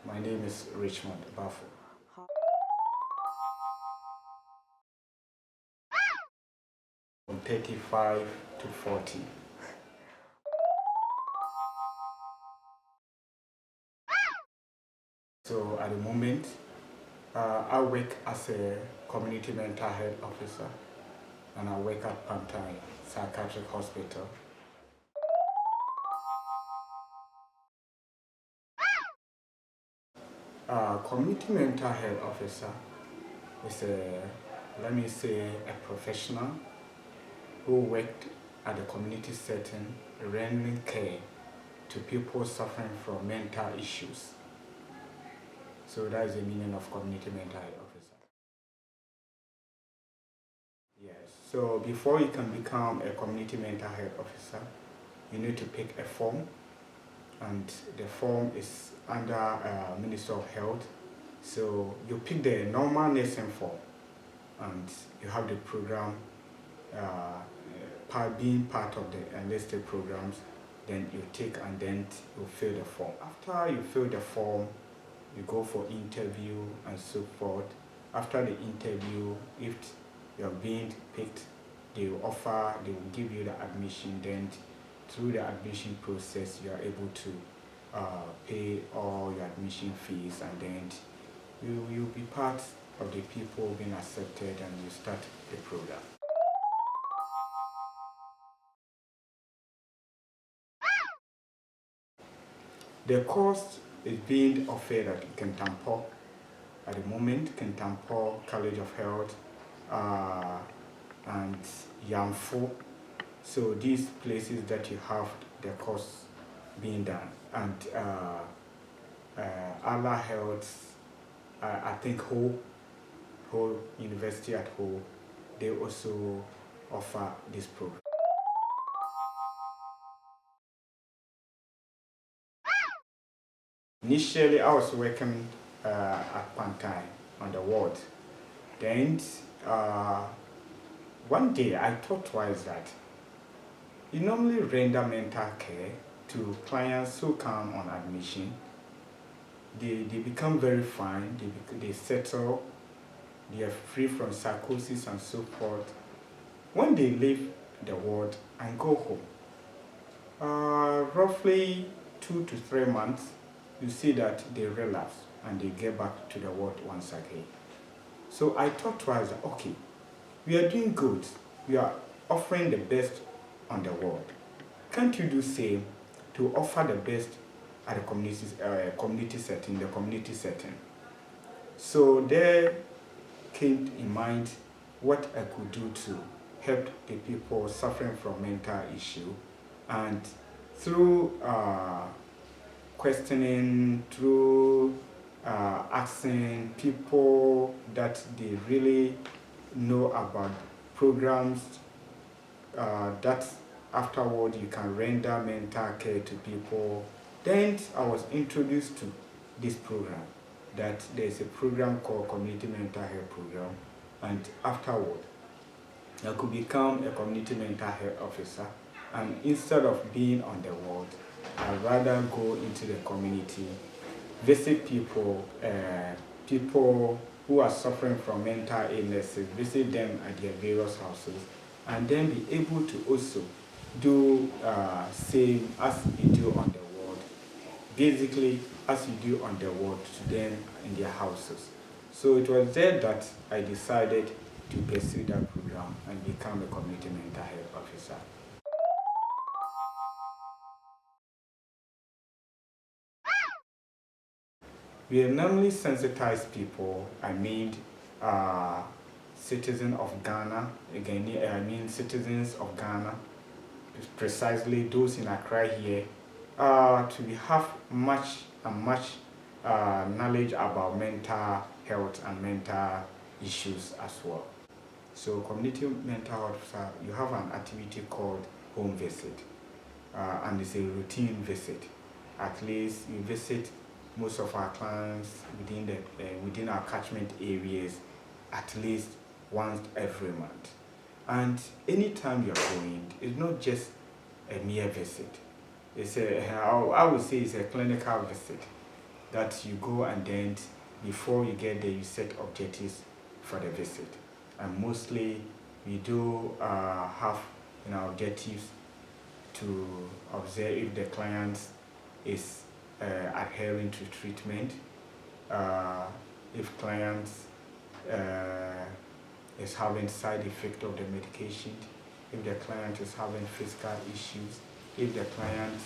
My name is Richmond Baffoe. From 35 to 40. So at the moment, I work as a community mental health officer and I work at GHANAIAN psychiatric hospital. Community mental health officer is let me say, a professional who worked at the community setting rendering care to people suffering from mental issues. So that is the meaning of community mental health officer. Yes. So before you can become a community mental health officer, you need to pick a form, and the form is under Ministry of Health. So you pick the normal nursing form, and you have the program being part of the enlisted programs. Then you take and then you fill the form. After you fill the form, you go for interview and so forth. After the interview, if you're being picked, they will give you the admission. Then through the admission process, you are able to pay all your admission fees, and then you'll be part of the people being accepted, and you start the program. The course is being offered at Kentampo at the moment, Kentampo College of Health and Yamfo. So these places that you have the course being done, and Allah Health, I think whole University at Hull, they also offer this program. Initially, I was working at GHANAIAN on the ward. Then one day I thought twice that you normally render mental care to clients who come on admission. They become very fine, they settle, they are free from psychosis and so forth. When they leave the ward and go home, roughly 2 to 3 months, you see that they relapse and they get back to the ward once again. So I thought twice, okay, we are doing good, we are offering the best on the ward. Can't you do same to offer the best at the community setting? So there came in mind what I could do to help the people suffering from mental issue, and through questioning, through asking people that they really know about programs that afterward you can render mental care to people. Then I was introduced to this program, that there's a program called Community Mental Health Program, and afterward I could become a community mental health officer, and instead of being on the ward, I'd rather go into the community, visit people who are suffering from mental illnesses, visit them at their various houses, and then be able to also do same as you do on the ward, basically as you do on the ward to them in their houses. So it was there that I decided to pursue that program and become a community mental health officer. We normally sensitize people, citizens of Ghana, citizens of Ghana, precisely those in Accra here, to have much knowledge about mental health and mental issues as well. So community mental health, you have an activity called home visit, and it's a routine visit. At least you visit most of our clients within our catchment areas at least once every month. And anytime you're going, it's not just a mere visit. I would say it's a clinical visit. that you go and then before you get there you set objectives for the visit. And mostly we do have objectives to observe if the client is adhering to treatment, if client is having side effect of the medication, if the client is having physical issues, if the client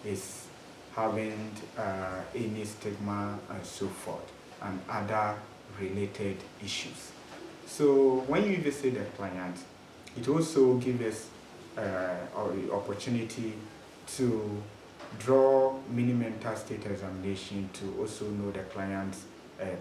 is having any stigma and so forth, and other related issues. So when you visit the client, it also gives us the opportunity to draw mini mental state examination to also know the client's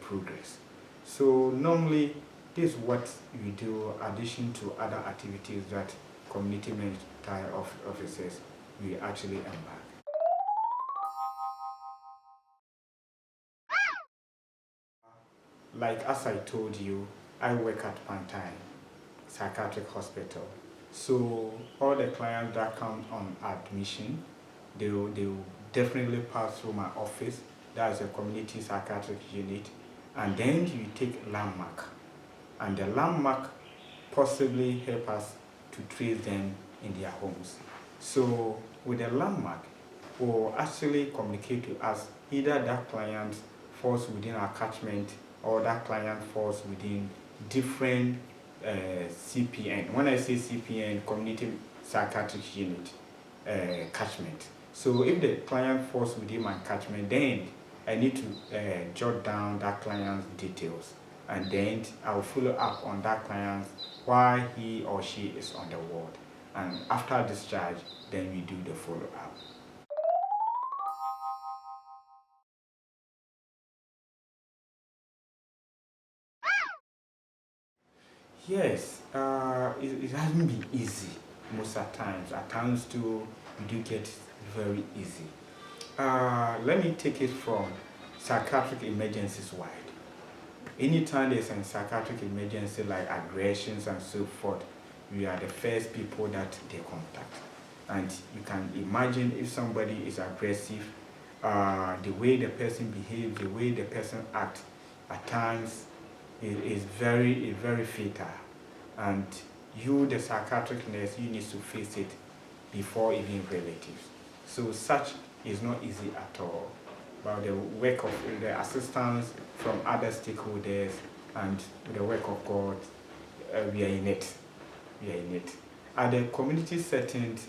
progress. So normally this is what we do in addition to other activities that community mental officers we actually embark. Like as I told you, I work at Pantine Psychiatric Hospital. So all the clients that come on admission, they will definitely pass through my office. That's a community psychiatric unit. And then you take landmark. And the landmark possibly help us to trace them in their homes. So with the landmark, will actually communicate to us either that client falls within our catchment or that client falls within different CPN. When I say CPN, Community Psychiatric Unit catchment. So if the client falls within my catchment, then I need to jot down that client's details, and then I will follow up on that client while he or she is on the ward. And after discharge, then we do the follow-up. Yes, it hasn't been easy most of the times. At times too, we do get very easy. Let me take it from psychiatric emergencies wide. Anytime there's a psychiatric emergency like aggressions and so forth, we are the first people that they contact. And you can imagine if somebody is aggressive, the way the person behaves, the way the person acts, at times it is very fatal. And you, the psychiatric nurse, you need to face it before even relatives. So such is not easy at all. But the work of the assistance from other stakeholders and the work of God, we are in it. We are in it. At the community settings,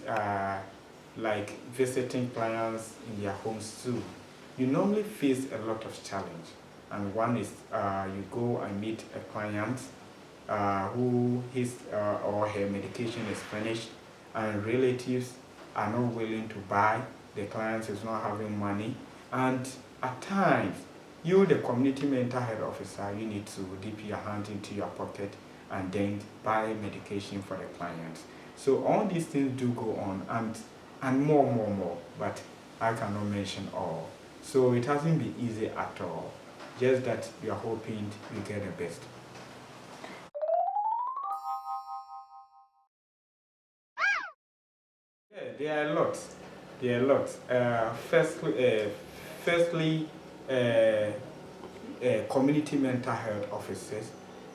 like visiting clients in their homes too, you normally face a lot of challenge. And one is you go and meet a client who his or her medication is finished, and relatives are not willing to buy. The client is not having money, and at times you, the community mental health officer, you need to dip your hand into your pocket and then buy medication for the clients. So all these things do go on, and more, but I cannot mention all. So it hasn't been easy at all. Just that we are hoping we get the best. Yeah, there are a lot. There are a lot. Firstly, community mental health officers.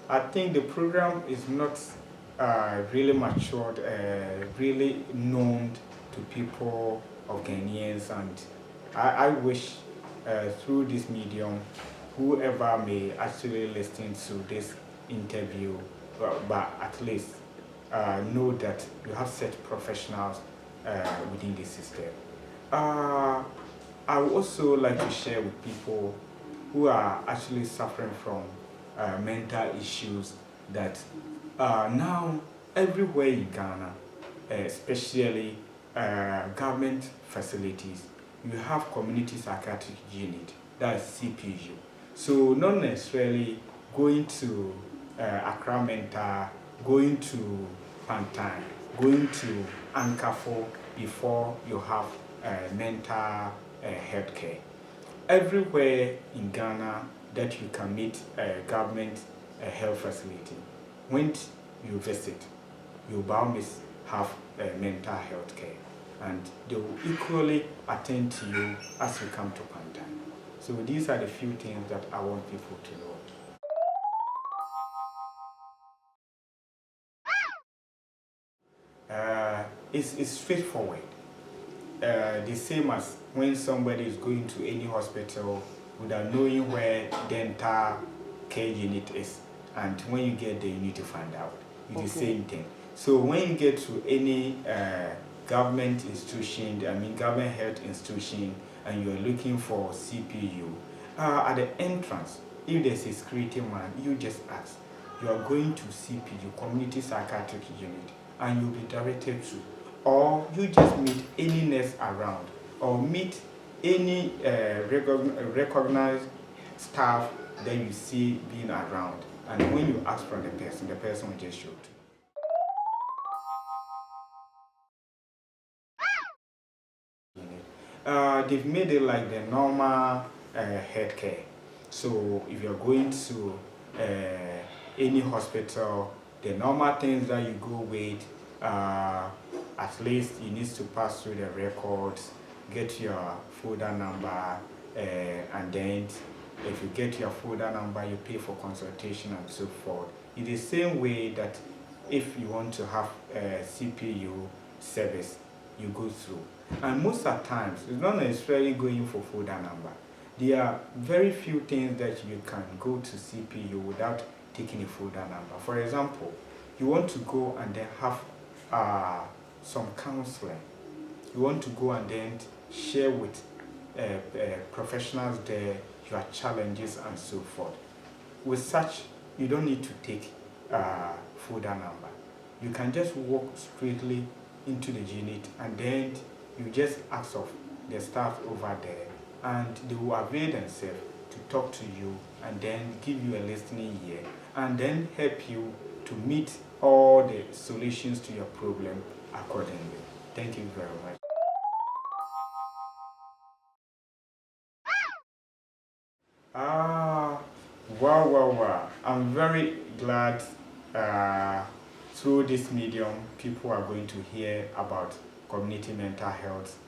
I think the program is not really matured, really known to people of Ghanaians, and I wish through this medium, whoever may actually listen to this interview, but at least know that you have set professionals within the system. I would also like to share with people who are actually suffering from mental issues that now everywhere in Ghana, especially government facilities, you have community psychiatric unit, that's CPU. So not necessarily going to Accra Mental, going to Pantine, going to Ankafo before you have mental health care. Everywhere in Ghana that you can meet a government health facility, when you visit, you always have mental health care. and they will equally attend to you as you come to Pantan. So these are the few things that I want people to know. It's straightforward. The same as when somebody is going to any hospital without knowing where dental care unit is, and when you get there you need to find out. It's the same thing. So when you get to any government institution, government health institution, and you're looking for CPU, at the entrance, if there's a security man, you just ask. You are going to CPU, community psychiatric unit, and you'll be directed to. Or you just meet any nurse around, or meet any recognized staff that you see being around. And when you ask for the person will just show to you. They've made it like the normal healthcare. So if you're going to any hospital, the normal things that you go with, at least you need to pass through the records, get your folder number, and then if you get your folder number, you pay for consultation and so forth. In the same way that if you want to have a CPU service, you go through. And most of the times, it's not necessarily going for folder number. There are very few things that you can go to CPU without taking a folder number. For example, you want to go and then have some counseling. You want to go and then share with professionals there your challenges and so forth. With such, you don't need to take folder number. You can just walk straightly into the unit and then you just ask of the staff over there and they will avail themselves to talk to you and then give you a listening ear and then help you to meet all the solutions to your problem accordingly. Thank you very much. Wow. I'm very glad through this medium people are going to hear about community mental health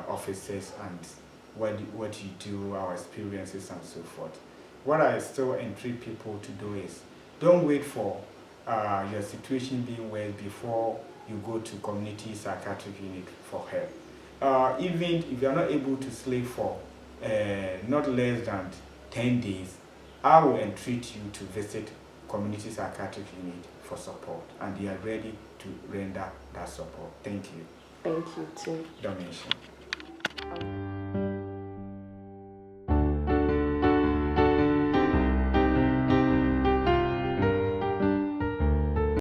officers and what you do, our experiences and so forth. What I still entreat people to do is don't wait for your situation being well before you go to community psychiatric unit for help. Even if you are not able to sleep for not less than 10 days, I will entreat you to visit community psychiatric unit for support, and they are ready to render that support. Thank you. Thank you too. Donation.